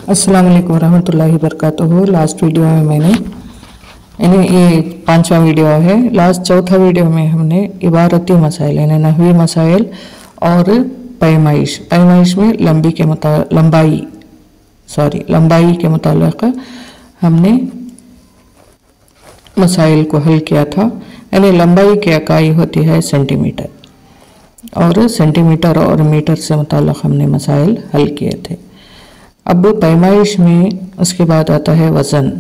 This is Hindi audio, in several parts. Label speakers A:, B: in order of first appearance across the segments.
A: अस्सलाम वालेकुम रहमतुल्लाहि वबरकातुहू। लास्ट वीडियो में मैंने ये 5वां वीडियो है। लास्ट चौथा वीडियो में हमने इबारती मसाइल यानी नहवी मसाइल और पैमाइश में लंबाई के मुतालिक हमने मसाइल को हल किया था। यानी लंबाई की इकाई होती है सेंटीमीटर, और सेंटीमीटर और मीटर से मुताल्लिक़ हमने मसाइल हल किए थे। अब पैमाइश में उसके बाद आता है वज़न,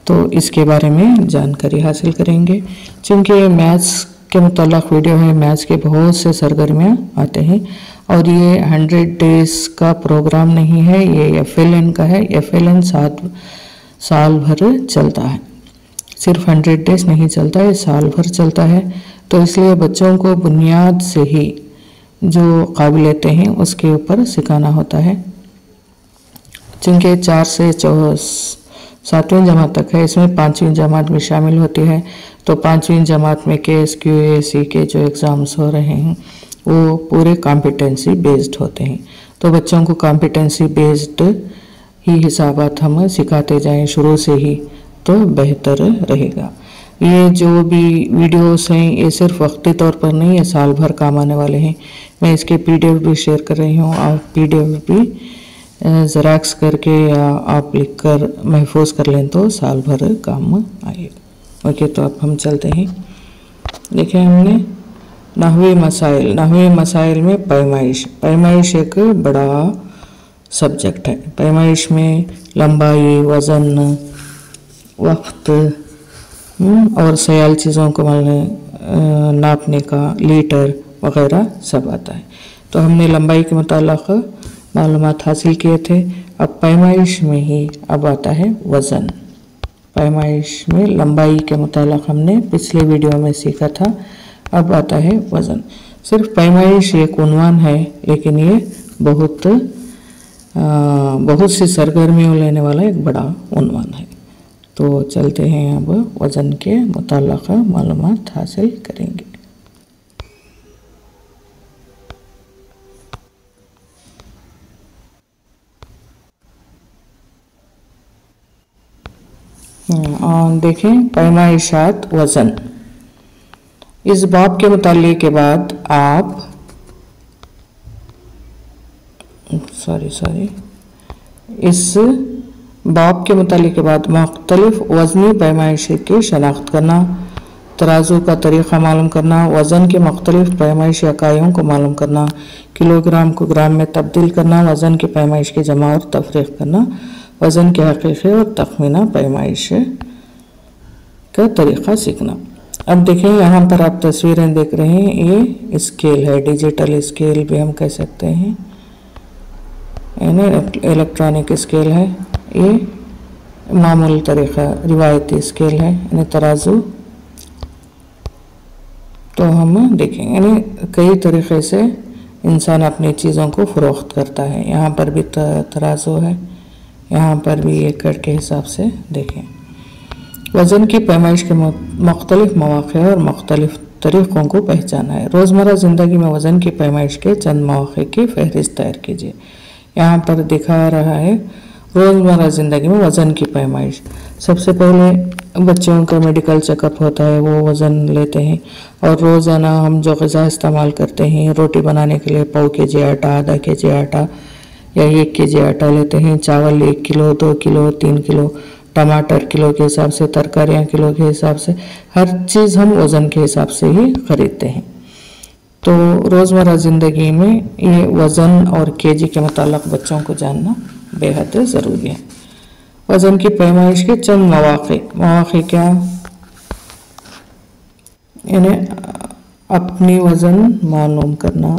A: तो इसके बारे में जानकारी हासिल करेंगे। चूँकि मैथ्स के मुताल्लिक़ वीडियो है, मैथ्स के बहुत से सरगर्मियाँ आते हैं और ये 100 डेज़ का प्रोग्राम नहीं है, ये FLN का है। FLN 7 साल भर चलता है, सिर्फ 100 डेज़ नहीं चलता है, साल भर चलता है। तो इसलिए बच्चों को बुनियाद से ही जो काबिलियतें हैं उसके ऊपर सिखाना होता है। चूँकि 4 से 7वीं जमात तक है, इसमें 5वीं जमात भी शामिल होती है। तो 5वीं जमात में KSQA SE के जो एग्ज़ाम्स हो रहे हैं वो पूरे कॉम्पिटेंसी बेस्ड होते हैं। तो बच्चों को कॉम्पिटेंसी बेस्ड ही हिसाबात हम सिखाते जाएं शुरू से ही तो बेहतर रहेगा। ये जो भी वीडियोस हैं ये सिर्फ वक्ती तौर पर नहीं है, साल भर काम आने वाले हैं। मैं इसके PDF भी शेयर कर रही हूँ, आप PDF भी ज़ेरॉक्स करके या आप लिख कर महफूज कर लें तो साल भर काम आएगा। ओके, तो अब हम चलते हैं। देखिए, हमने नहवी मसाइल में पैमाइश एक बड़ा सब्जेक्ट है। पैमाइश में लंबाई, वज़न, वक्त और सयाल चीज़ों को नापने का लीटर वगैरह सब आता है। तो हमने लंबाई के मुताल्लिक़ मालूमात हासिल किए थे। अब पैमाइश में ही अब आता है वज़न। पैमाइश में लंबाई के मुताल्लिक़ हमने पिछले वीडियो में सीखा था, अब आता है वज़न। सिर्फ पैमाइश एक उन्वान है, लेकिन ये बहुत सी सरगर्मियों लेने वाला एक बड़ा उन्वान है। तो चलते हैं, अब वज़न के मुताल्लिक़ मालूमात हासिल करेंगे। देखें, पैमाइशात वज़न। इस बाब के मुताल्लिक़ के बाद आप इस बाब के मुताल्लिक़ के बाद मुख्तलिफ वज़नी पैमाइश की शनाख्त करना, तराजू का तरीक़ा मालूम करना, वज़न के मुख्तलिफ पैमाइशी इकाइयों को मालूम करना, किलोग्राम को ग्राम में तब्दील करना, वज़न की पैमाइश की जमा और तफरीक़ करना, वज़न के हकीक़ी और तखमीना पैमाइश का तरीक़ा सीखना। अब देखें, यहाँ पर आप तस्वीरें देख रहे हैं, ये स्केल है, डिजिटल स्केल भी हम कह सकते हैं, यानी इलेक्ट्रॉनिक स्केल है। ये मामूल तरीक़ा रिवायती स्केल है, यानी तराजू। तो हम देखेंगे, यानी कई तरीक़े से इंसान अपनी चीज़ों को फ़रोख्त करता है। यहाँ पर भी तराजू है, यहाँ पर भी एकड़ के हिसाब से देखें। वज़न की पैमाइश के मुख्तलिफ मौक़े और मुख्तलिफ तरीक़ों को पहचाना है। रोज़मर्रा ज़िंदगी में वज़न की पैमाइश के चंद मौक़े की फ़हरिस्त तैयार कीजिए। यहाँ पर दिखा रहा है रोज़मर्रा ज़िंदगी में वज़न की पैमाइश। सबसे पहले बच्चों का मेडिकल चेकअप होता है, वो वज़न लेते हैं। और रोज़ाना हम जो ग़िज़ा इस्तेमाल करते हैं, रोटी बनाने के लिए पाव केजी आटा, आधा केजी आटा या 1 केजी आटा लेते हैं। चावल 1 किलो, 2 किलो, 3 किलो, टमाटर किलो के हिसाब से, तरकारियाँ किलो के हिसाब से, हर चीज़ हम वज़न के हिसाब से ही ख़रीदते हैं। तो रोज़मर्रा ज़िंदगी में ये वज़न और केजी के मुताल्लिक़ बच्चों को जानना बेहद ज़रूरी है। वज़न की पैमाइश के चंद मौक़े क्या, यानी अपनी वज़न मालूम करना,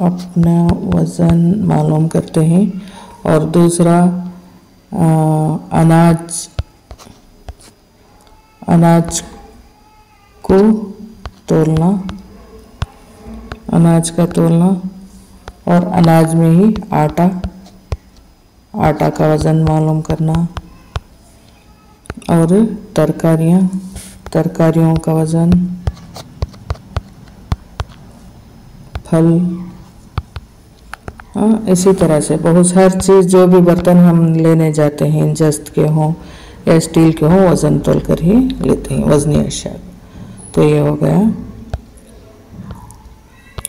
A: अपना वज़न मालूम करते हैं। और दूसरा अनाज को तोलना, अनाज का तोलना, और अनाज में ही आटा का वज़न मालूम करना, और तरकारियों का वज़न, फल हाँ, इसी तरह से बहुत हर चीज़ जो भी बर्तन हम लेने जाते हैं, जस्त के हों या स्टील के हों, वज़न तोल कर ही लेते हैं, वज़नी अशिया। तो ये हो गया।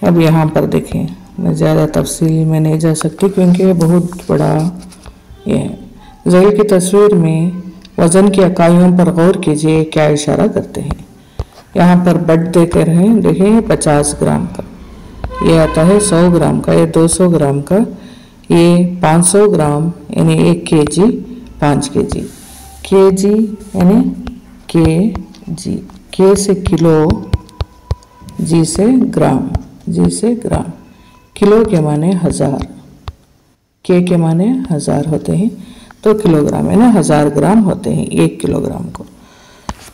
A: अब यहाँ पर देखें, मैं ज़्यादा तफसील में नहीं जा सकती क्योंकि ये बहुत बड़ा ये है। ज़ैल की तस्वीर में वज़न की इकाइयों पर गौर कीजिए, क्या इशारा करते हैं। यहाँ पर बट देकर हैं, देखिए 50 ग्राम का, ये आता है 100 ग्राम का, ये 200 ग्राम का, ये 500 ग्राम यानी 1 केजी, 5 केजी। केजी यानी केजी, के से किलो, जी से ग्राम, जी से ग्राम। किलो के माने 1000, के माने 1000 होते हैं, तो किलोग्राम यानी 1000 ग्राम होते हैं 1 किलोग्राम को।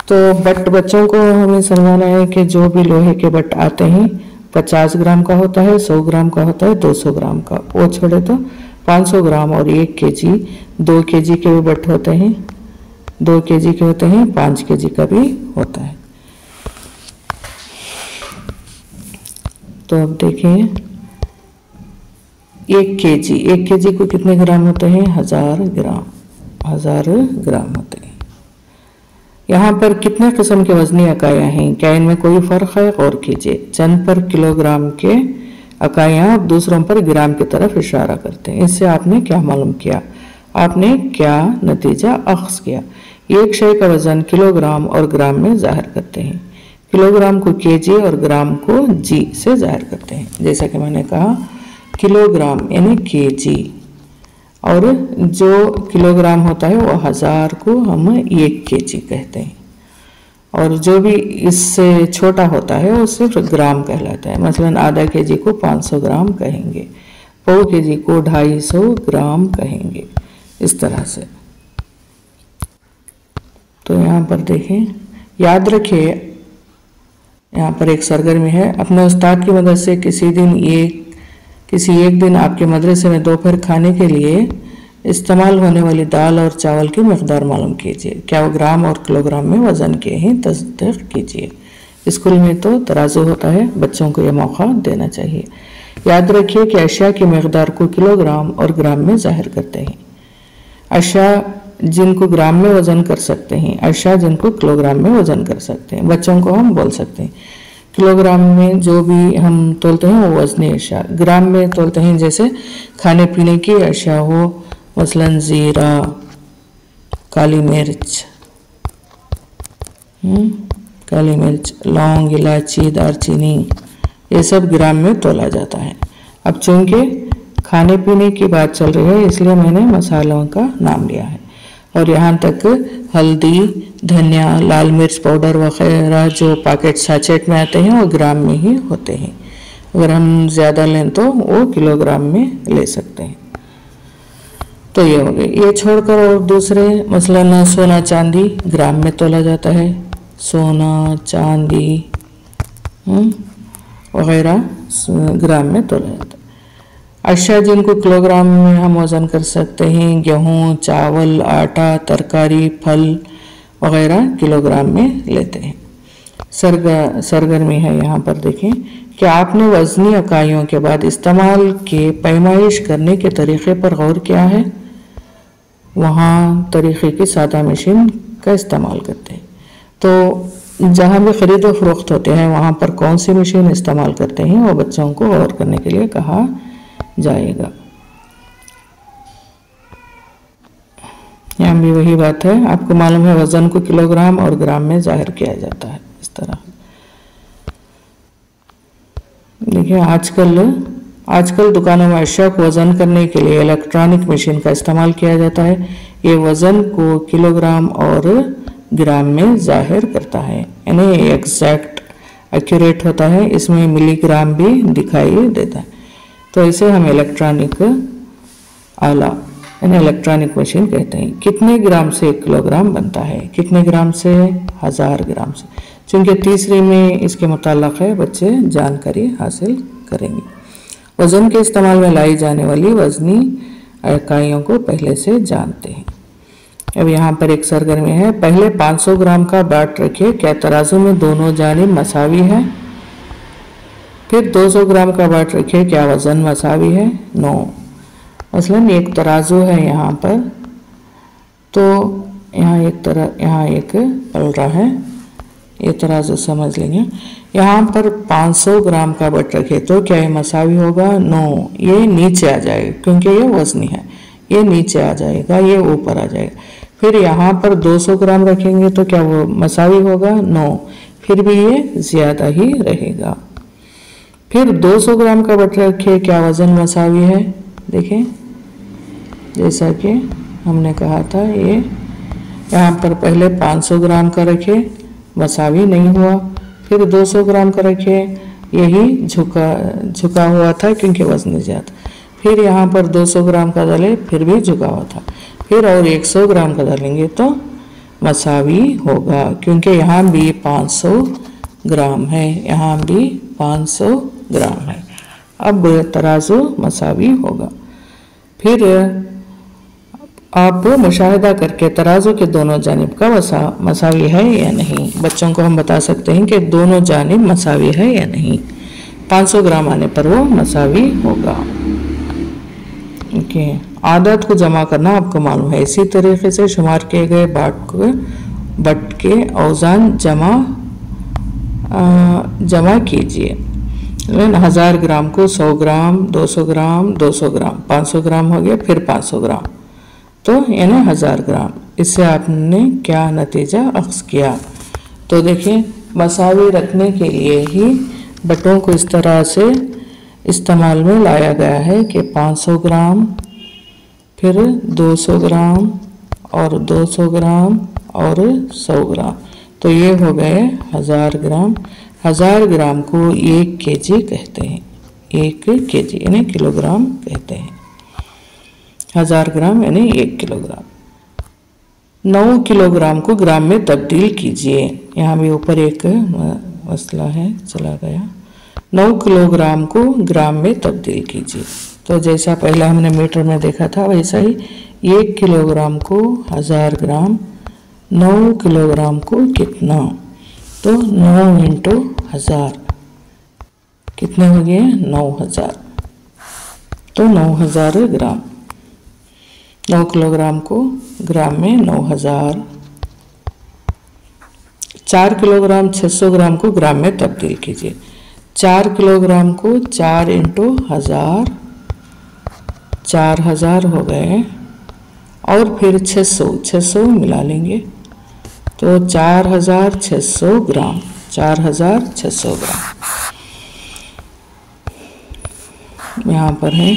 A: तो बट बच्चों को हमें समझाना है कि जो भी लोहे के बट आते हैं 50 ग्राम का होता है, 100 ग्राम का होता है, 200 ग्राम का, वो छोड़े तो 500 ग्राम और 1 केजी, 2 केजी के भी बट होते हैं, 2 केजी के होते हैं, 5 केजी का भी होता है। तो अब देखें 1 केजी को कितने ग्राम होते हैं? 1000 ग्राम, 1000 ग्राम होते हैं। यहाँ पर कितने किस्म के वजनी इकाइयाँ हैं, क्या इनमें कोई फ़र्क है? गौर कीजिए। चंद पर किलोग्राम के इकाइयाँ दूसरों पर ग्राम की तरफ इशारा करते हैं। इससे आपने क्या मालूम किया? आपने क्या नतीजा अख्ज़ किया? एक शय का वज़न किलोग्राम और ग्राम में ज़ाहिर करते हैं। किलोग्राम को केजी और ग्राम को जी से ज़ाहिर करते हैं। जैसा कि मैंने कहा, किलोग्राम यानी केजी, और जो किलोग्राम होता है वो 1000 को हम 1 केजी कहते हैं, और जो भी इससे छोटा होता है वो सिर्फ ग्राम कहलाता है। मसलन आधा केजी को 500 ग्राम कहेंगे, पौ केजी को 250 ग्राम कहेंगे, इस तरह से। तो यहाँ पर देखें, याद रखिए, यहाँ पर एक सरगर्मी है। अपने उस्ताद की मदद से किसी एक दिन आपके मदरसे में दोपहर खाने के लिए इस्तेमाल होने वाली दाल और चावल की मकदार मालूम कीजिए। क्या वो ग्राम और किलोग्राम में वज़न के ही तस्दीक कीजिए। स्कूल में तो तराजू होता है, बच्चों को यह मौका देना चाहिए। याद रखिए कि अशिया की मकदार को किलोग्राम और ग्राम में ज़ाहिर करते हैं। अशिया जिनको ग्राम में वज़न कर सकते हैं, अशिया जिनको किलोग्राम में वज़न कर सकते हैं। बच्चों को हम बोल सकते हैं किलोग्राम में जो भी हम तोलते हैं वो वज़नी अशिया, ग्राम में तोलते हैं जैसे खाने पीने की अशिया हो, मसलन ज़ीरा, काली मिर्च, लौंग, इलायची, दालचीनी, ये सब ग्राम में तोला जाता है। अब चूंकि खाने पीने की बात चल रही है इसलिए मैंने मसालों का नाम लिया है, और यहाँ तक हल्दी, धनिया, लाल मिर्च पाउडर वगैरह जो पैकेट सैचेट में आते हैं वो ग्राम में ही होते हैं। अगर हम ज़्यादा लें तो वो किलोग्राम में ले सकते हैं। तो ये हो गए। ये छोड़कर और दूसरे मसलन सोना चांदी ग्राम में तोला जाता है, सोना चांदी वगैरह ग्राम में तोला जाता है। अशिया जिनको किलोग्राम में हम वज़न कर सकते हैं, गेहूँ, चावल, आटा, तरकारी, फल वगैरह किलोग्राम में लेते हैं। सरगर्मी है यहाँ पर देखें कि आपने वज़नी इकाइयों के बाद इस्तेमाल के पैमाइश करने के तरीक़े पर गौर किया है। वहाँ तरीक़े की सादा मशीन का इस्तेमाल करते हैं। तो जहाँ भी ख़रीद व फ़रोख्त होते हैं वहाँ पर कौन सी मशीन इस्तेमाल करते हैं वो बच्चों को गौर करने के लिए कहा जाएगा। यहाँ भी वही बात है, आपको मालूम है वज़न को किलोग्राम और ग्राम में जाहिर किया जाता है इस तरह। देखिए आजकल दुकानों में अशिया को वज़न करने के लिए इलेक्ट्रॉनिक मशीन का इस्तेमाल किया जाता है। ये वज़न को किलोग्राम और ग्राम में जाहिर करता है, यानी एग्जैक्ट एक्यूरेट होता है। इसमें मिलीग्राम भी दिखाई देता है। तो इसे हम इलेक्ट्रॉनिक आला यानी इलेक्ट्रॉनिक मशीन कहते हैं। कितने ग्राम से 1 किलोग्राम बनता है? कितने ग्राम से? 1000 ग्राम से। चूँकि तीसरी में इसके मुताल्लिक़ है, बच्चे जानकारी हासिल करेंगे। वज़न के इस्तेमाल में लाई जाने वाली वज़नी इकाइयों को पहले से जानते हैं। अब यहाँ पर एक सरगर्मी है। पहले 500 ग्राम का बाट रखिए। क्या तराजू में दोनों जानिब मसावी है? फिर 200 ग्राम का बाट रखिए, क्या वज़न मसावी है? 9। मसलन एक तराजू है यहाँ पर, तो यहाँ एक पलड़ा है, ये तराजू समझ लेंगे। यहाँ पर 500 ग्राम का बट रखे तो क्या ये मसावी होगा? 9। ये नीचे आ जाएगा क्योंकि ये वजनी है, ये नीचे आ जाएगा, ये ऊपर आ जाएगा। फिर यहाँ पर 200 ग्राम रखेंगे तो क्या वो मसावी होगा? 9। फिर भी ये ज़्यादा ही रहेगा। फिर 200 ग्राम का बट रखिए, क्या वज़न मसावी है? देखें, जैसा कि हमने कहा था, ये यहाँ पर पहले 500 ग्राम का रखे, मसावी नहीं हुआ। फिर 200 ग्राम का रखे, यही झुका हुआ था क्योंकि वजन ज़्यादा। फिर यहाँ पर 200 ग्राम का डाले, फिर भी झुका हुआ था। फिर और 100 ग्राम का डालेंगे तो मसावी होगा, क्योंकि यहाँ भी 500 ग्राम है, यहाँ भी 500 ग्राम है। अब तराजू मसावी होगा। फिर आप मुशाहिदा करके तराजू के दोनों जानिब का मसावी है या नहीं, बच्चों को हम बता सकते हैं कि दोनों जानिब मसावी है या नहीं। 500 ग्राम आने पर वो मसावी होगा। ओके, आदत को जमा करना आपको मालूम है। इसी तरीके से शुमार किए गए बट के औज़ान जमा कीजिए। 1000 ग्राम को 100 ग्राम, 200 ग्राम, 200 ग्राम, 500 ग्राम हो गया, फिर 500 ग्राम, तो यानी 1000 ग्राम। इससे आपने क्या नतीजा अख्ज़ किया? तो देखिए, मसावी रखने के लिए ही बटों को इस तरह से इस्तेमाल में लाया गया है कि 500 ग्राम, फिर 200 ग्राम और 200 ग्राम और 100 ग्राम, तो ये हो गए 1000 ग्राम। 1000 ग्राम को 1 kg कहते हैं, 1 kg यानी किलोग्राम कहते हैं। 1000 ग्राम यानी 1 किलोग्राम। 9 किलोग्राम को ग्राम में तब्दील कीजिए। यहाँ भी ऊपर एक मसला है, चला गया। 9 किलोग्राम को ग्राम में तब्दील कीजिए। तो जैसा पहले हमने मीटर में देखा था, वैसा ही 1 किलोग्राम को 1000 ग्राम, 9 किलोग्राम को कितना? तो 9 इंटू 1000 कितने हो गए? 9000। तो 9000 ग्राम। 9 किलोग्राम को ग्राम में 9000। 4 किलोग्राम 600 ग्राम को ग्राम में तब्दील कीजिए। 4 किलोग्राम को 4 इंटू 1000, 4000 हो गए, और फिर 600 मिला लेंगे तो 4600 ग्राम, 4600 ग्राम। यहाँ पर है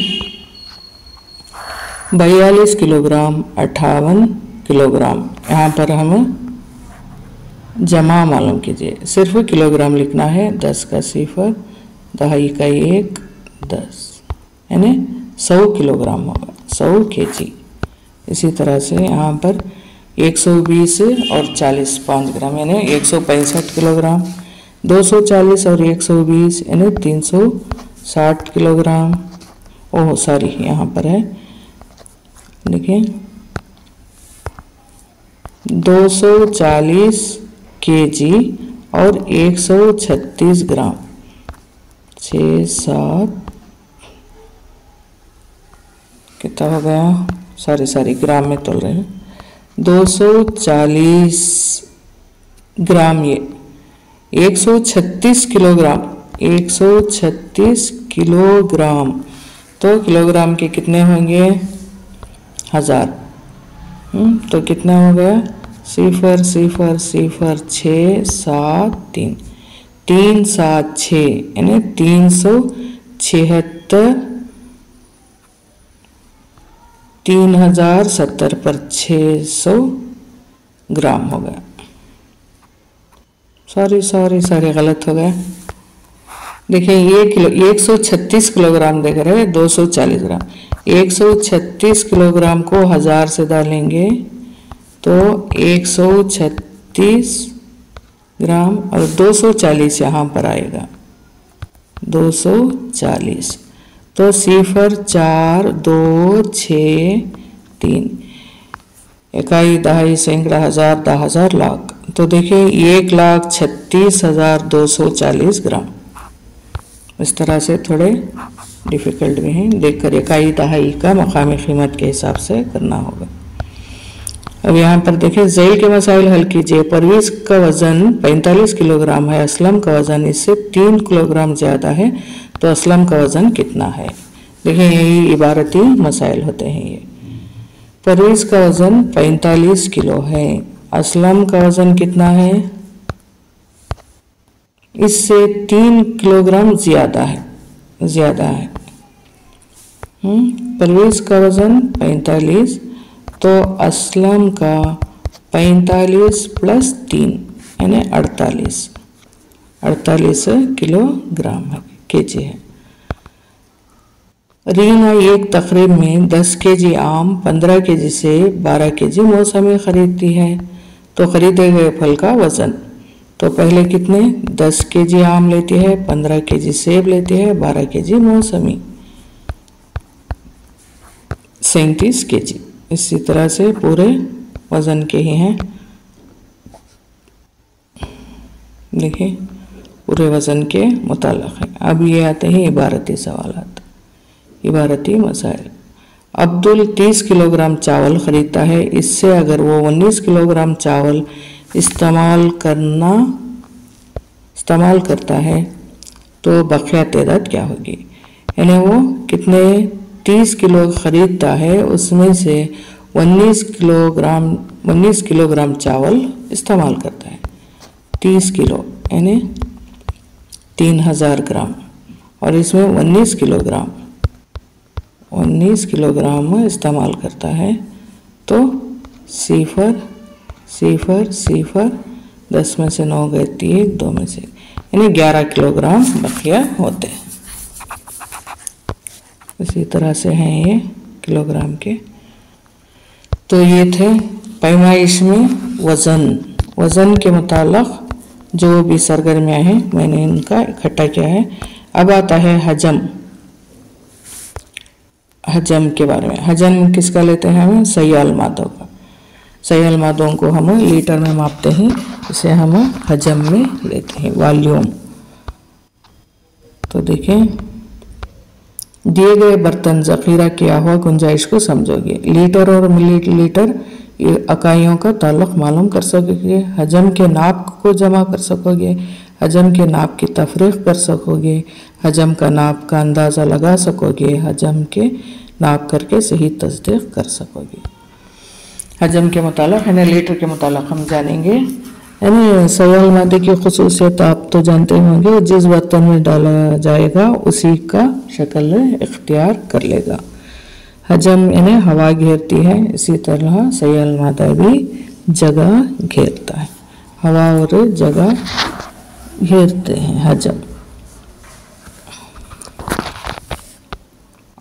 A: 42 किलोग्राम, 58 किलोग्राम। यहाँ पर हम जमा मालूम कीजिए। सिर्फ किलोग्राम लिखना है, 10 का 0, दहाई का 1, 10, यानी 100 किलोग्राम होगा, 100 kg। इसी तरह से यहाँ पर 120 और 40, 5 ग्राम यानी 165 किलोग्राम। 240 और 120 यानी 360 किलोग्राम। ओह सॉरी, यहाँ पर है, देखिए 240 kg और 136 ग्राम, 6, 7 कितना हो गया? सारी ग्राम में तोल रहे हैं। 240 ग्राम, ये 136 किलोग्राम, 136 किलोग्राम। तो किलोग्राम के कितने होंगे? 1000। तो कितना हो गया? 0 0 0 6 7 3, 3 7 6 यानी 376, 3070 पर 600 ग्राम हो गया। सॉरी गलत हो गया। देखिए ये 136 किलोग्राम देख रहे हैं, 240 ग्राम। 136 किलोग्राम को 1000 से डालेंगे तो 136 ग्राम, और 240 यहाँ पर आएगा, 240। तो 0 4 2 6 3, इकाई, दहाई, सैकड़ा, 1000, 10,000, लाख। तो देखिए 1,36,240 ग्राम। इस तरह से थोड़े डिफ़िकल्ट भी हैं, देखकर इकाई दहाई का मकामी कीमत के हिसाब से करना होगा। अब यहाँ पर देखें, ज़ैल के मसाइल हल कीजिए। परवेज़ का वज़न 45 किलोग्राम है, असलम का वज़न इससे 3 किलोग्राम ज़्यादा है, तो असलम का वज़न कितना है। देखिए यही इबारती मसाइल होते हैं। ये परवेज़ का वज़न 45 किलो है, असलम का वज़न कितना है, इससे 3 किलोग्राम ज़्यादा है। परवेज़ का वज़न 45, तो असलम का 45 प्लस 3 यानी 48 किलोग्राम है, केजी है। रीना एक तकरीब में 10 केजी आम, 15 केजी से 12 केजी मौसमी खरीदती है, तो खरीदे गए फल का वज़न। तो पहले कितने 10 केजी आम लेती है, 15 केजी सेब लेती है, 12 केजी मौसमी, 37 केजी। इसी तरह से पूरे वज़न के ही हैं। देखिए पूरे वज़न के मुताल्लिक़ है। अब ये आते हैं इबारती सवालात, इबारती मसाइल। अब्दुल 30 किलोग्राम चावल ख़रीदता है, इससे अगर वो 19 किलोग्राम चावल इस्तेमाल करता है तो बक़िया तादाद क्या होगी। यानी वो कितने 30 किलो ख़रीदता है, उसमें से 19 किलोग्राम चावल इस्तेमाल करता है। 30 किलो यानी 3000 ग्राम, और इसमें 19 किलोग्राम इस्तेमाल करता है, तो 0 0 0 10 में से 9 गए 3, 2 में से, यानी 11 किलोग्राम बक़िया होते हैं। इसी तरह से हैं ये किलोग्राम के। तो ये थे पैमाइश में वज़न के मुताल्लिक़ जो भी सरगर्मियाँ हैं, मैंने इनका इकट्ठा किया है। अब आता है हजम के बारे में। हजम किसका लेते हैं हम, सयाल मादों का। सयाल मादों को हम लीटर में मापते हैं, इसे हम हजम में लेते हैं, वॉल्यूम। तो देखें, दिए गए बर्तन ज़ख़ीरा किया हुआ गुंजाइश को समझोगे। लीटर और मिलीलीटर ये इकाइयों का ताल्लुक़ मालूम कर सकोगे, हजम के नाप को जमा कर सकोगे, हजम के नाप की तफरीक़ कर सकोगे, हजम का नाप का अंदाज़ा लगा सकोगे, हजम के नाप करके सही तस्दीक़ कर सकोगे। हजम के मुताल्लिक़ यानी लीटर के मुताल्लिक़ हम जानेंगे। यानी सयाल मादे की ख़ुसूसियत आप तो जानते होंगे, जिस बर्तन में डाला जाएगा उसी का शक्ल इख्तियार कर लेगा। हजम यानी हवा घेरती है, इसी तरह सयाल मादा भी जगह घेरता है, हवा और जगह घेरते हैं हजम।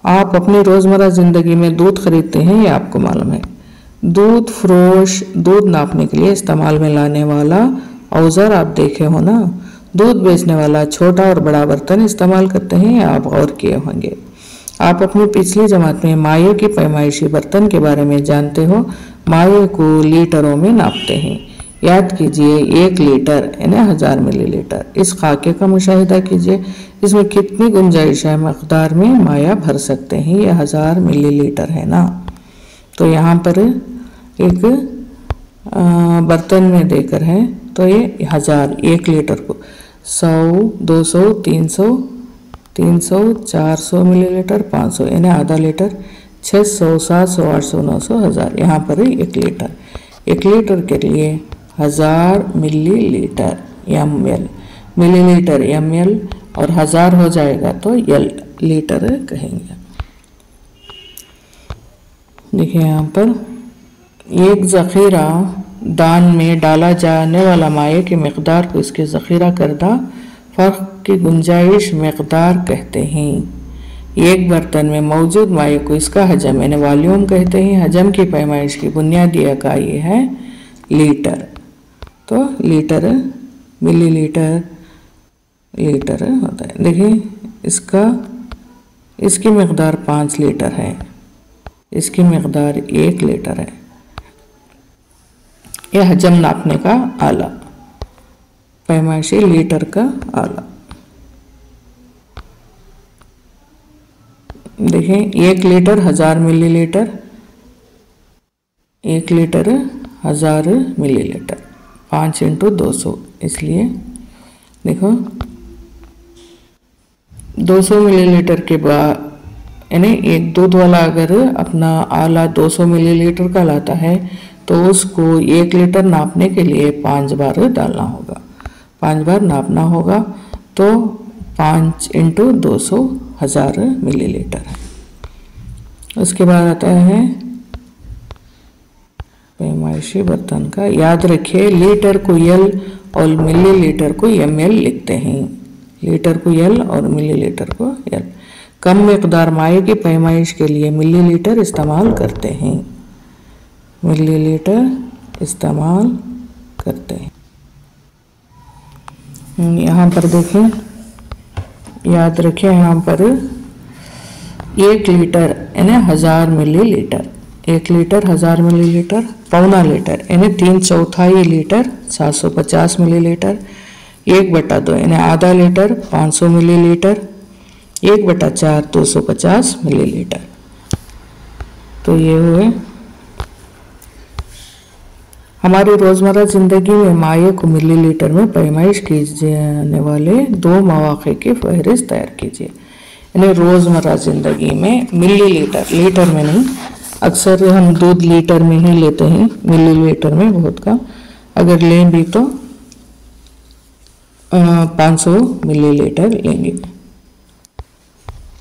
A: आप अपनी रोज़मर्रा ज़िंदगी में दूध खरीदते हैं, ये आपको मालूम है। दूध फरोश दूध नापने के लिए इस्तेमाल में लाने वाला औजार आप देखे हो ना। दूध बेचने वाला छोटा और बड़ा बर्तन इस्तेमाल करते हैं, ये आप गौर किए होंगे। आप अपनी पिछली जमात में माये की पैमाइशी बर्तन के बारे में जानते हो। माये को लीटरों में नापते हैं। याद कीजिए 1 लीटर यानी 1000 मिलीलीटर। इस खाके का मुशाहिदा कीजिए, इसमें कितनी गुंजाइश है मकदार में माया भर सकते हैं। ये 1000 मिलीलीटर है ना। तो यहाँ पर एक बर्तन में देकर है, तो ये 1000 1 लीटर को 100 200 300 400 मिलीलीटर, 500 यानी आधा लीटर, 600 700 800 900 1000। यहाँ पर 1 लीटर, 1 लीटर के लिए 1000 मिलीलीटर ml, मिलीलीटर ml, और 1000 हो जाएगा तो यल लीटर कहेंगे। देखिए यहाँ पर एक ज़ख़ीरा दान में डाला जाने वाला माये की मकदार को इसके ज़ख़ीरा करदा फ़र्क की गुंजाइश मकदार कहते हैं। एक बर्तन में मौजूद माये को इसका हजम यानी वॉल्यूम कहते हैं। हजम की पैमाइश की बुनियादी इकाई है लीटर। तो लीटर मिलीलीटर लीटर होता है। देखिए इसकी मकदार 5 लीटर है, इसकी मकदार 1 लीटर है। यह हजम नापने का आला, पैमाइशी लीटर का आला। देखें 1 लीटर 1000 मिलीलीटर, 1 लीटर 1000 मिलीलीटर, 5 × 200, इसलिए देखो 200 मिलीलीटर के बाद यानी एक दूध वाला अगर अपना आला 200 मिलीलीटर का लाता है तो उसको 1 लीटर नापने के लिए 5 बार डालना होगा, 5 बार नापना होगा, तो 5 × 200 1000 मिलीलीटर है। उसके बाद आता है पैमाइशी बर्तन का। याद रखिए लीटर को एल और मिलीलीटर को ml लिखते हैं, लीटर को एल और मिलीलीटर को एल। कम मिकदार माए की पैमाइश के लिए मिलीलीटर इस्तेमाल करते हैं, मिलीलीटर इस्तेमाल करते हैं। यहाँ पर देखें, याद रखें यहाँ पर 1 लीटर यानी 1000 मिलीलीटर, 1 लीटर 1000 मिलीलीटर, पौना लीटर यानी 3/4 लीटर 750 मिलीलीटर, 1/2 यानी आधा लीटर 500 मिलीलीटर, 1/4 250 मिलीलीटर। तो ये हुए हमारी रोज़मर्रा ज़िंदगी में माए को मिलीलीटर में पैमाइश की जाने वाले 2 मौक़े की फहरिस्त तैयार कीजिए। यानी रोज़मर्रा ज़िंदगी में मिलीलीटर, लीटर में नहीं, अक्सर हम दूध लीटर में ही लेते हैं, मिलीलीटर में बहुत कम, अगर लें भी तो 500 मिलीलीटर लेंगे,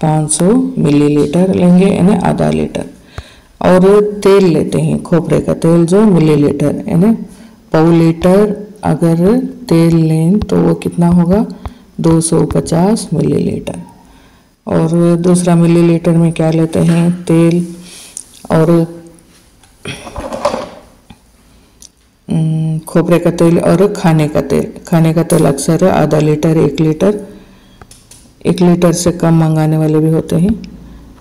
A: 500 मिलीलीटर लेंगे यानी आधा लीटर। और तेल लेते हैं खोपरे का तेल जो मिलीलीटर यानी पौ लीटर अगर तेल लें तो वो कितना होगा 250 मिलीलीटर। और दूसरा मिलीलीटर में क्या लेते हैं तेल और खोपरे का तेल और खाने का तेल। खाने का तेल अक्सर आधा लीटर 1 लीटर, 1 लीटर से कम मंगाने वाले भी होते हैं,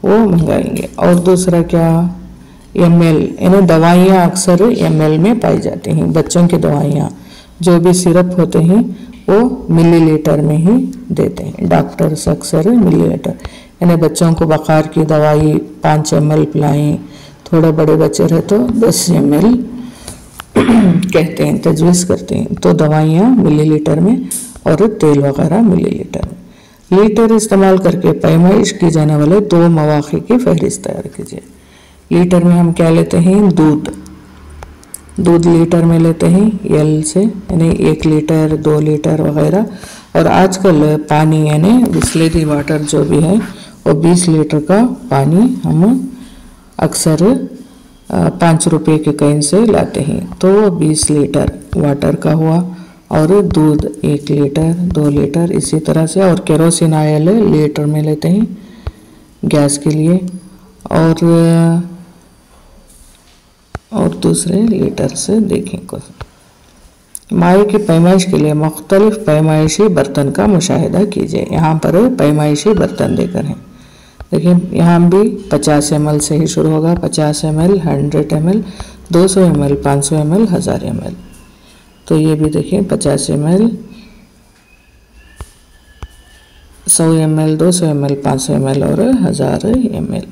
A: वो मंगाएंगे। और दूसरा क्या ml यानी दवाइयाँ अक्सर ml में पाई जाती हैं। बच्चों की दवाइयाँ जो भी सिरप होते हैं वो मिलीलीटर में ही देते हैं डॉक्टर्स अक्सर मिलीलीटर। यानी बच्चों को बुखार की दवाई 5 ml पिलाएं, थोड़े बड़े बच्चे रहे तो 10 ml कहते हैं, तजवीज़ करते हैं। तो दवाइयाँ मिलीलीटर में और तेल वगैरह मिलीलीटर में। लीटर इस्तेमाल करके पैमाइश की जाने वाले 2 मौक़े की फहरिस्त तैयार कीजिए। लीटर में हम क्या लेते हैं दूध, दूध लीटर में लेते हैं एल से यानी 1 लीटर 2 लीटर वगैरह। और आजकल पानी यानी बिस्लेरी वाटर जो भी है वो 20 लीटर का पानी हम अक्सर 5 रुपये के कॉइन से लाते हैं, तो 20 लीटर वाटर का हुआ। और दूध 1 लीटर 2 लीटर इसी तरह से। और केरोसिन ऑयल लीटर में लेते हैं गैस के लिए, और दूसरे लीटर से देखें कुछ। माए की पैमाइश के लिए मुख्तलिफ पैमाइशी बर्तन का मुशाहिदा कीजिए। यहाँ पर पैमाइशी बर्तन देकर हैं, देखिए यहाँ भी 50 ml से ही शुरू होगा, 50 ml, 100 ml, 200 ml, 500 ml, 1000 ml। तो ये भी देखिए 50 ml, 100 ml, 200 ml, 500 ml और 1000 ml।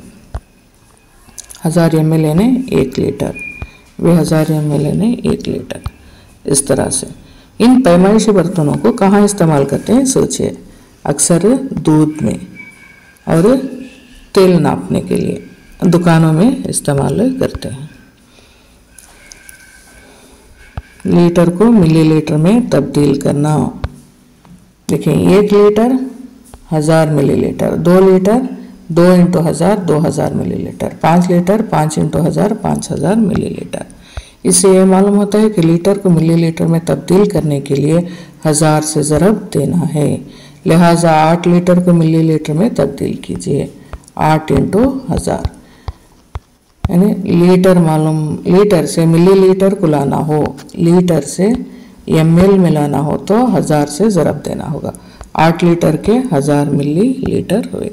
A: 1000 ml यानी 1 लीटर, वे 1000 ml यानी 1 लीटर। इस तरह से इन पैमाइशी बर्तनों को कहाँ इस्तेमाल करते हैं सोचिए। अक्सर दूध में और तेल नापने के लिए दुकानों में इस्तेमाल करते हैं। लीटर को मिलीलीटर में तब्दील करना। देखिए 1 litre 1000 millilitre, 2 litre 2 × 1000 2000 millilitre, 5 litre 5 × 1000 5000 millilitre. इससे यह मालूम होता है कि लीटर को मिलीलीटर में तब्दील करने के लिए 1000 से ज़रब देना है। लिहाजा 8 लीटर को मिलीलीटर में तब्दील कीजिए, 8 × 1000 यानी लीटर मालूम, लीटर से मिलीलीटर को लाना हो, लीटर से ml में लाना हो तो 1000 से ज़रब देना होगा। 8 लीटर के 1000 मिलीलीटर हुए।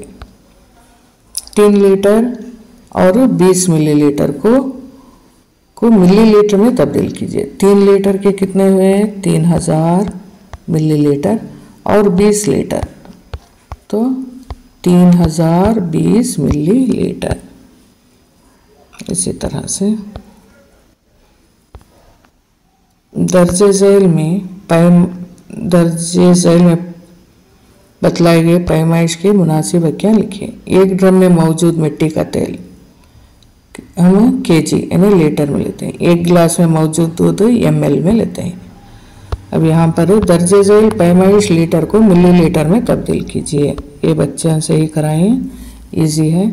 A: 3 लीटर और 20 मिलीलीटर को मिलीलीटर में तब्दील कीजिए। 3 लीटर के कितने हुए 3000 मिलीलीटर और 20 लीटर तो 3020 मिलीलीटर। इसी तरह से दर्जे झैल में बतलाए गए पैमाइश की मुनासिब क्या लिखिए। 1 ड्रम में मौजूद मिट्टी का तेल हम केजी यानी लीटर में लेते हैं। 1 गिलास में मौजूद दूध ml में लेते हैं। अब यहाँ पर दर्जे झैल पैमाइश लीटर को मिलीलीटर में तब्दील कीजिए। ये बच्चे से ही कराएं, इजी है।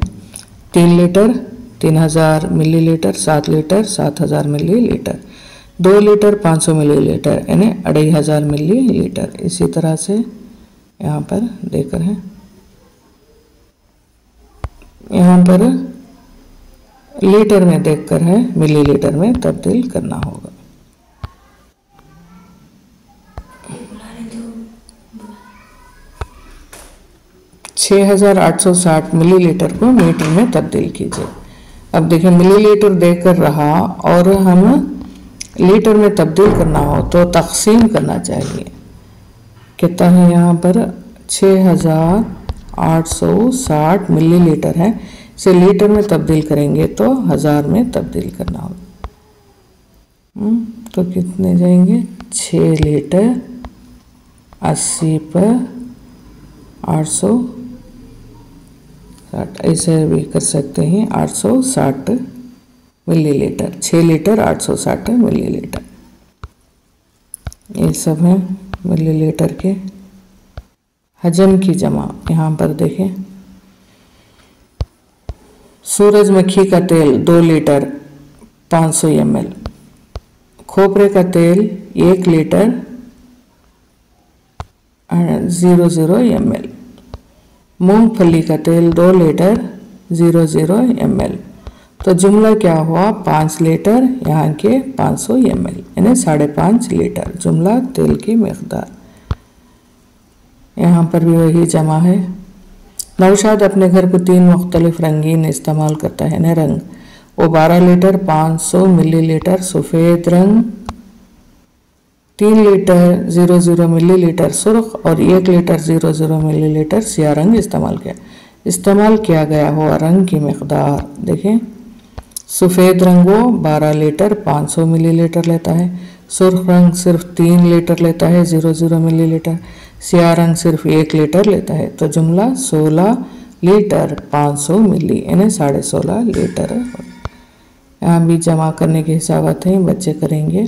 A: 3 litre 3000 millilitre, 7 litre 7000 millilitre, 2 litre 500 millilitre यानी 2500 मिलीलीटर। इसी तरह से यहाँ पर देकर है, यहाँ पर लीटर में देखकर है मिलीलीटर में तब्दील करना होगा। छः 6860 मिलीलीटर को मीटर में तब्दील कीजिए। अब देखिए मिलीलीटर देकर रहा और हम लीटर में तब्दील करना हो तो तकसीम करना चाहिए। कितना है यहाँ पर 6860 मिलीलीटर है, इसे लीटर में तब्दील करेंगे तो 1000 में तब्दील करना होगा। तो कितने जाएंगे 6 लीटर 80 पर 860, ऐसे भी कर सकते हैं 860 मिलीलीटर। 6 लीटर 860 मिलीलीटर, ये सब है मिलीलीटर के हजम की जमा। यहाँ पर देखें सूरजमुखी का तेल 2 लीटर 500 ml, खोपरे का तेल 1 लीटर 00 ml, मूंगफली का तेल 2 लीटर 00 ml। तो जुमला क्या हुआ 5 लीटर यहाँ के 500 ml यानी 5.5 लीटर जुमला तेल की मकदार। यहाँ पर भी वही जमा है। नौशाद अपने घर को 3 मुख्तलिफ रंगीन इस्तेमाल करता है ना रंग। वो 12 लीटर 500 मिलीलीटर सफ़ेद रंग, 3 लीटर 00 मिलीलीटर सुर्ख और 1 लीटर 00 मिलीलीटर सियाह रंग इस्तेमाल किया गया हुआ रंग की मकदार देखें। सफ़ेद रंग वो 12 लीटर 500 मिलीलीटर लेता है, सुर्ख रंग सिर्फ 3 लीटर लेता है 00 मिलीलीटर, सियाह रंग सिर्फ 1 लीटर लेता है। तो जुमला 16 लीटर 500 मिली यानी 16.5 लीटर। यहाँ भी जमा करने के हिसाबात हैं, बच्चे करेंगे।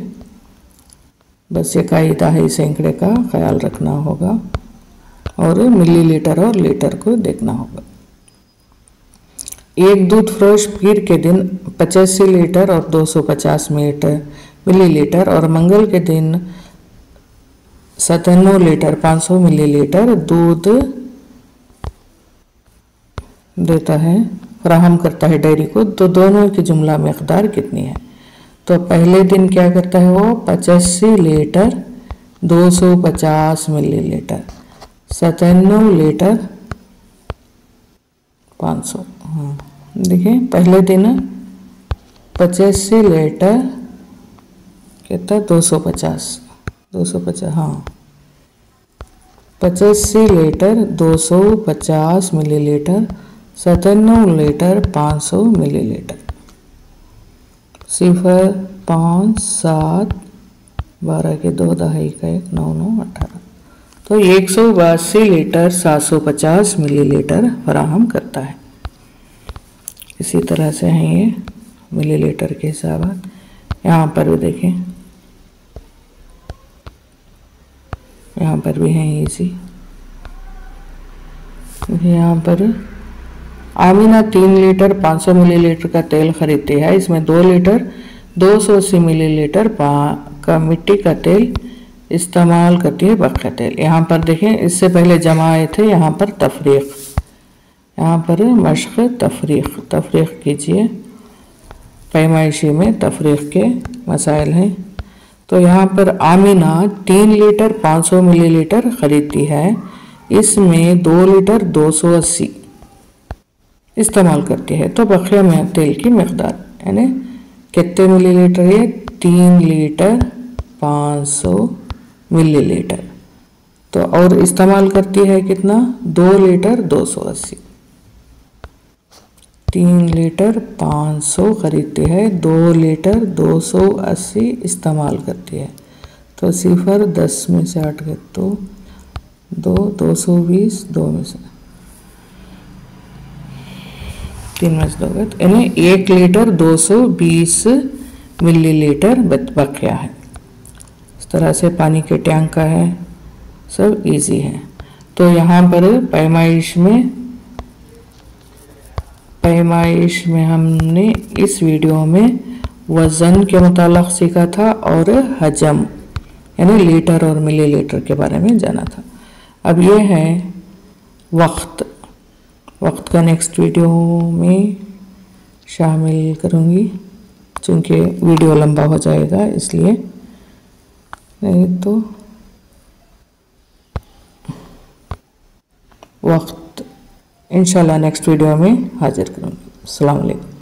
A: बस ये कायदा है, सैकड़े का ख्याल रखना होगा और मिलीलीटर और लीटर को देखना होगा। एक दूध फरोश पीर के दिन 85 लीटर और 250 मिलीलीटर और मंगल के दिन 97 लीटर 500 मिलीलीटर दूध देता है, फराहम करता है डेयरी को। तो दोनों की जुमला मकदार कितनी है? तो पहले दिन क्या करता है वो 85 लीटर 250 मिलीलीटर, 97 लीटर 500। हाँ देखिए पहले दिन 85 लीटर कितना 250 हाँ 85 लीटर 250 मिलीलीटर, 97 लीटर 500 मिलीलीटर। 0 5 7 12 के 2 दहाई का 1 9 9 18 तो 182 लीटर 750 मिलीलीटर फराहम करता है। इसी तरह से हैं ये मिलीलीटर के हिसाब। यहाँ पर भी देखें, यहाँ पर भी हैं इसी। यहाँ पर आमीना 3 लीटर 500 मिलीलीटर का तेल खरीदती है। इसमें 2 लीटर 280 मिलीलीटर का मिट्टी का तेल इस्तेमाल करती है बक़िया तेल। यहाँ पर देखें इससे पहले जमा आए थे, यहाँ पर तफरीक, यहाँ पर मश्क तफरीक कीजिए। पैमाइशी में तफरीक के मसाइल हैं। तो यहाँ पर आमीना 3 लीटर 500 मिलीलीटर ख़रीदती है, इसमें 2 लीटर 280 इस्तेमाल करती है। तो बक़िया में तेल की मकदार यानी कितने मिलीलीटर? ये 3 लीटर 500 मिलीलीटर। तो और इस्तेमाल करती है कितना, 2 लीटर 280, 3 लीटर 500 खरीदती है, 2 लीटर 280 इस्तेमाल करती है। तो 0 10 में से 8 गए तो 220, 2 में से 3 में से 2 गए, तो यानी 1 लीटर 220 मिलीलीटर बकिया है। इस तरह से पानी के टैंक का है, सब इजी है। तो यहाँ पर पैमाइश में हमने इस वीडियो में वज़न के मुताल्लिक़ सीखा था और हजम यानी लीटर और मिलीलीटर के बारे में जाना था। अब ये है वक्त का नेक्स्ट वीडियो में शामिल करूँगी, चूँकि वीडियो लंबा हो जाएगा इसलिए, नहीं तो वक्त इंशाल्लाह नेक्स्ट वीडियो में हाजिर करूँगी। अस्सलाम वालेकुम।